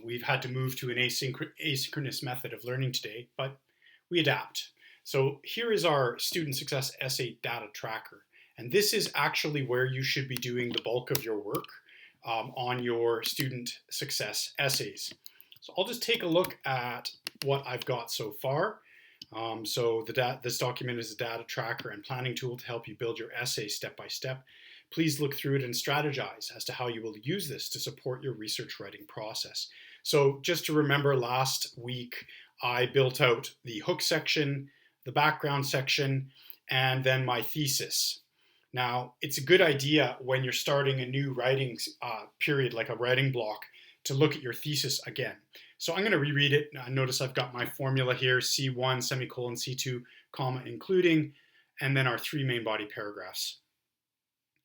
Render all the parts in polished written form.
We've had to move to an asynchronous method of learning today, but we adapt. So here is our student success essay data tracker. And this is actually where you should be doing the bulk of your work on your student success essays. So I'll just take a look at what I've got so far. This document is a data tracker and planning tool to help you build your essay step by step. Please look through it and strategize as to how you will use this to support your research writing process. So just to remember, last week I built out the hook section, the background section, and then my thesis. Now, it's a good idea when you're starting a new writing period, like a writing block, to look at your thesis again. So I'm going to reread it. Notice I've got my formula here, C1, semicolon, C2, comma, including, and then our three main body paragraphs.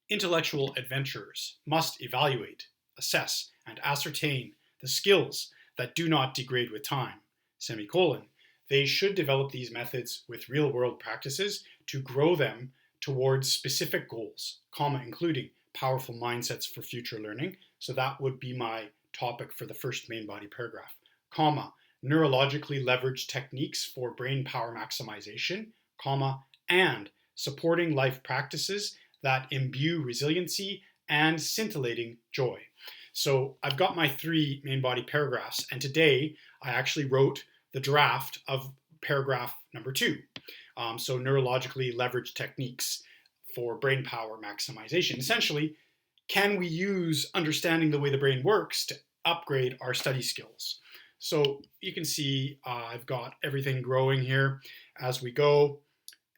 Intellectual adventurers must evaluate, assess, and ascertain the skills that do not degrade with time, semicolon. They should develop these methods with real-world practices to grow them towards specific goals, comma, including powerful mindsets for future learning. So that would be my topic for the first main body paragraph, comma, neurologically leveraged techniques for brain power maximization, comma, and supporting life practices that imbue resiliency and scintillating joy. So I've got my three main body paragraphs, and today I actually wrote the draft of paragraph number 2. So neurologically leveraged techniques for brain power maximization. Essentially, can we use understanding the way the brain works to upgrade our study skills? So you can see I've got everything growing here as we go,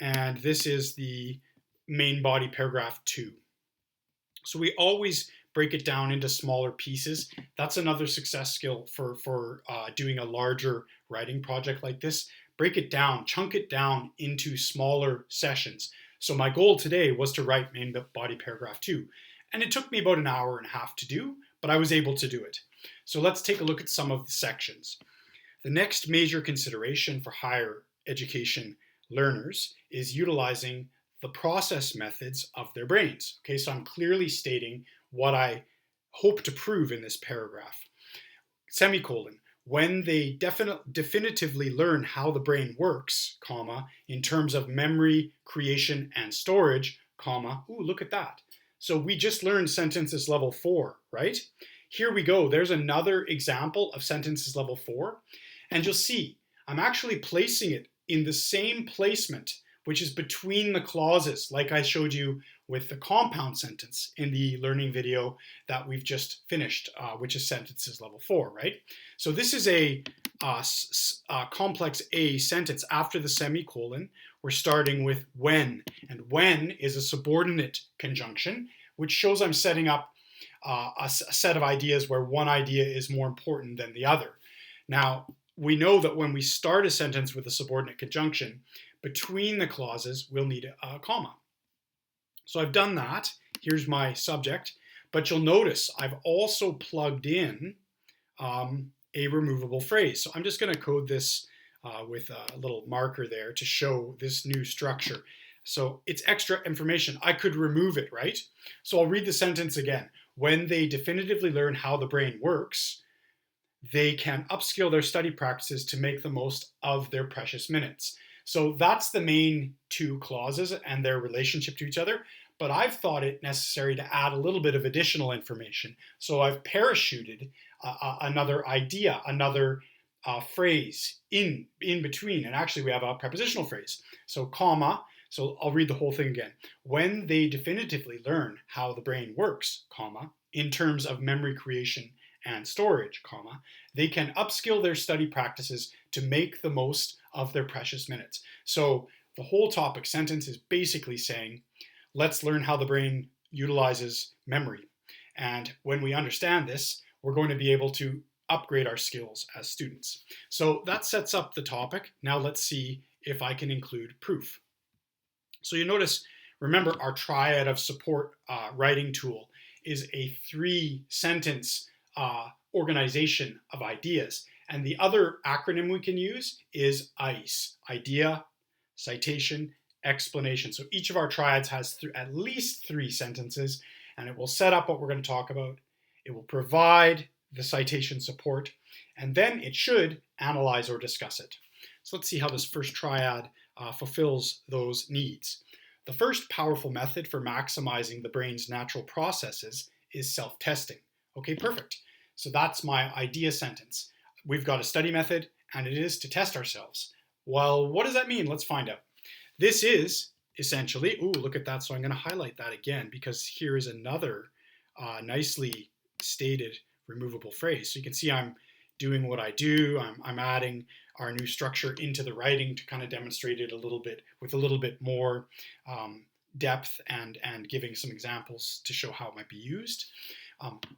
and this is the main body paragraph 2. So we always break it down into smaller pieces. That's another success skill for doing a larger writing project like this. Break it down, chunk it down into smaller sessions. So my goal today was to write main body paragraph 2. And it took me about an hour and a half to do, but I was able to do it. So let's take a look at some of the sections. The next major consideration for higher education learners is utilizing the process methods of their brains. Okay, so I'm clearly stating what I hope to prove in this paragraph. Semicolon, when they definitively learn how the brain works, comma, in terms of memory, creation, and storage, comma, ooh, look at that. So we just learned sentences level 4, right? Here we go. There's another example of sentences level 4. And you'll see, I'm actually placing it in the same placement, which is between the clauses, like I showed you with the compound sentence in the learning video that we've just finished, which is sentences level 4, right? So this is a complex A sentence. After the semicolon, we're starting with when, and when is a subordinate conjunction, which shows I'm setting up a set of ideas where one idea is more important than the other. Now, we know that when we start a sentence with a subordinate conjunction, between the clauses, we'll need a comma. So I've done that. Here's my subject. But you'll notice I've also plugged in a removable phrase. So I'm just going to code this with a little marker there to show this new structure. So it's extra information. I could remove it, right? So I'll read the sentence again. When they definitively learn how the brain works, they can upskill their study practices to make the most of their precious minutes. So that's the main two clauses and their relationship to each other. But I've thought it necessary to add a little bit of additional information. So I've parachuted another idea, another phrase in between. And actually we have a prepositional phrase. So comma, so I'll read the whole thing again. When they definitively learn how the brain works, comma, in terms of memory creation and storage, comma, they can upskill their study practices to make the most of their precious minutes. So the whole topic sentence is basically saying, let's learn how the brain utilizes memory. And when we understand this, we're going to be able to upgrade our skills as students. So that sets up the topic. Now let's see if I can include proof. So you notice, remember our triad of support writing tool is a 3-sentence organization of ideas. And the other acronym we can use is ICE, idea, citation, explanation. So each of our triads has at least 3 sentences, and it will set up what we're going to talk about. It will provide the citation support, and then it should analyze or discuss it. So let's see how this first triad fulfills those needs. The first powerful method for maximizing the brain's natural processes is self-testing. Okay, perfect. So that's my idea sentence. We've got a study method, and it is to test ourselves. Well, what does that mean? Let's find out. This is essentially, ooh, look at that. So I'm going to highlight that again because here is another nicely stated removable phrase. So you can see I'm doing what I do. I'm adding our new structure into the writing to kind of demonstrate it a little bit with a little bit more depth and giving some examples to show how it might be used.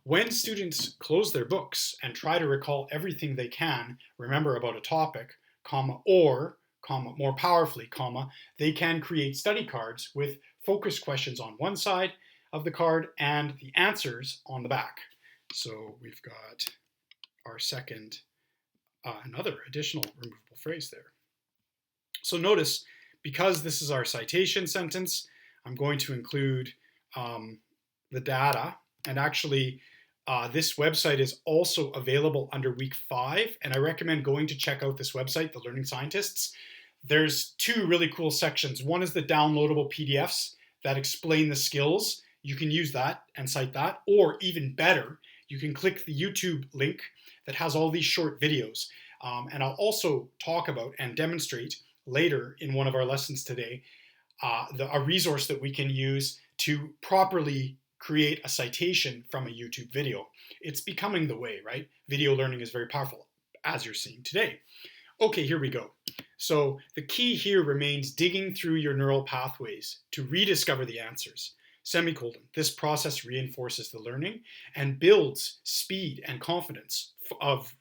When students close their books and try to recall everything they can remember about a topic, comma, or, comma, more powerfully, comma, they can create study cards with focus questions on one side of the card and the answers on the back. So we've got our second, another additional removable phrase there. So notice, because this is our citation sentence, I'm going to include the data. And actually, this website is also available under week 5. And I recommend going to check out this website, The Learning Scientists. There's 2 really cool sections. One is the downloadable PDFs that explain the skills. You can use that and cite that. Or even better, you can click the YouTube link that has all these short videos. And I'll also talk about and demonstrate later in one of our lessons today a resource that we can use to properly create a citation from a YouTube video. It's becoming the way, right? Video learning is very powerful, as you're seeing today. Okay, here we go. So the key here remains digging through your neural pathways to rediscover the answers. Semicolon. This process reinforces the learning and builds speed and confidence of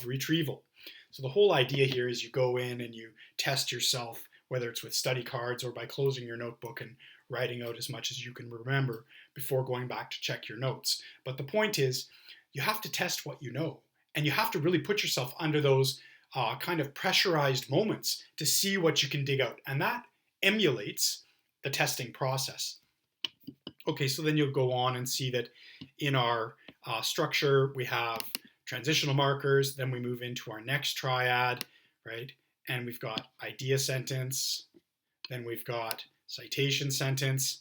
retrieval. So the whole idea here is you go in and you test yourself, whether it's with study cards or by closing your notebook and writing out as much as you can remember before going back to check your notes. But the point is, you have to test what you know, and you have to really put yourself under those kind of pressurized moments to see what you can dig out, and that emulates the testing process. Okay, so then you'll go on and see that in our structure, we have transitional markers, then we move into our next triad, right? And we've got idea sentence, then we've got citation sentence,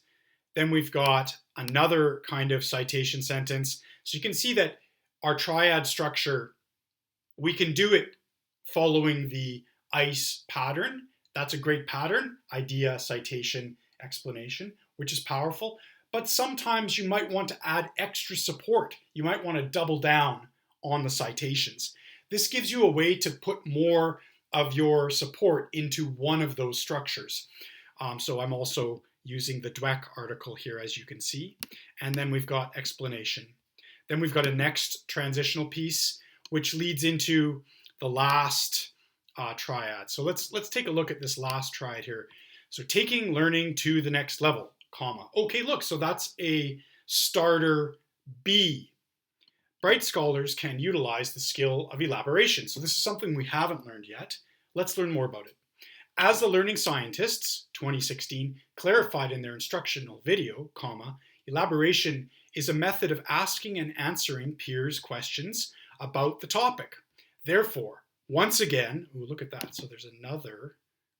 then we've got another kind of citation sentence. So you can see that our triad structure, we can do it following the ICE pattern. That's a great pattern, idea, citation, explanation, which is powerful. But sometimes you might want to add extra support. You might want to double down on the citations. This gives you a way to put more of your support into one of those structures. So I'm also using the Dweck article here, as you can see. And then we've got explanation. Then we've got a next transitional piece, which leads into the last triad. So let's take a look at this last triad here. So taking learning to the next level, comma. Okay, look, so that's a starter B. Bright scholars can utilize the skill of elaboration. So this is something we haven't learned yet. Let's learn more about it. As the Learning Scientists, 2016, clarified in their instructional video, comma, elaboration is a method of asking and answering peers' questions about the topic. Therefore, once again, ooh, look at that. So there's another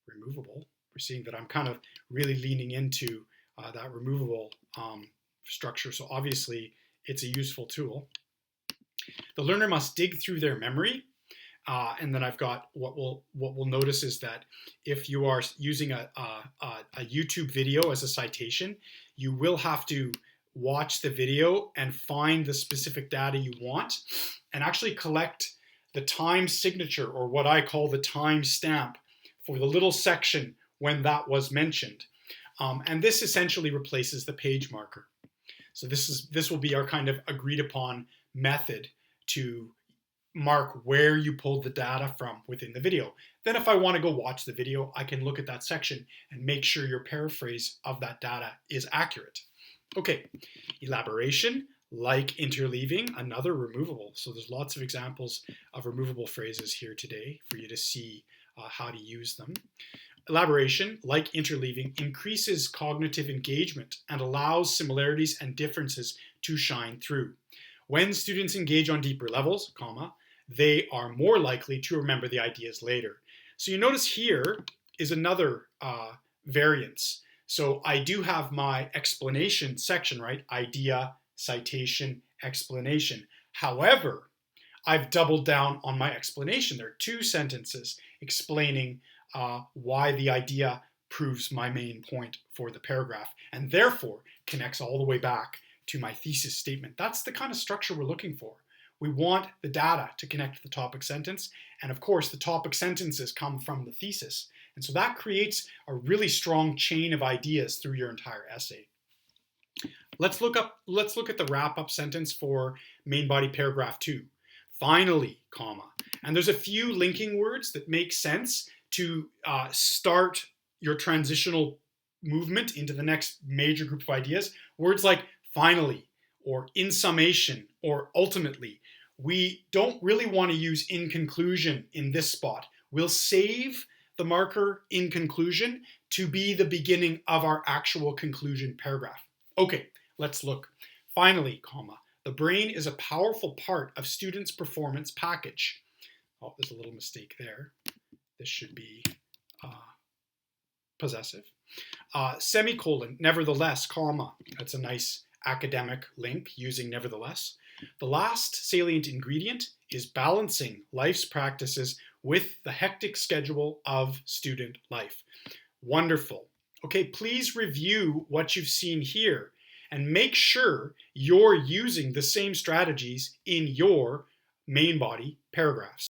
removable. We're seeing that I'm kind of really leaning into that removable structure. So obviously, it's a useful tool. The learner must dig through their memory. And then I've got what we'll notice is that if you are using a YouTube video as a citation, you will have to watch the video and find the specific data you want and actually collect the time signature, or what I call the time stamp, for the little section when that was mentioned. And this essentially replaces the page marker. So this will be our kind of agreed upon method to mark where you pulled the data from within the video. Then if I want to go watch the video, I can look at that section and make sure your paraphrase of that data is accurate. Okay, elaboration, like interleaving, another removable. So there's lots of examples of removable phrases here today for you to see how to use them. Elaboration, like interleaving, increases cognitive engagement and allows similarities and differences to shine through. When students engage on deeper levels, comma, they are more likely to remember the ideas later. So you notice here is another variance. So I do have my explanation section, right? Idea, citation, explanation. However, I've doubled down on my explanation. There are 2 sentences explaining why the idea proves my main point for the paragraph and therefore connects all the way back to my thesis statement. That's the kind of structure we're looking for. We want the data to connect to the topic sentence, and of course the topic sentences come from the thesis. And so that creates a really strong chain of ideas through your entire essay. Let's look at the wrap-up sentence for main body paragraph 2. Finally, comma. And there's a few linking words that make sense to start your transitional movement into the next major group of ideas. Words like finally, or in summation, or ultimately. We don't really want to use in conclusion in this spot. We'll save the marker in conclusion to be the beginning of our actual conclusion paragraph. Okay, let's look. Finally, comma. The brain is a powerful part of students' performance package. Oh, there's a little mistake there. This should be possessive. Semicolon, nevertheless, comma. That's a nice academic link using nevertheless. The last salient ingredient is balancing life's practices with the hectic schedule of student life. Wonderful. Okay, please review what you've seen here and make sure you're using the same strategies in your main body paragraphs.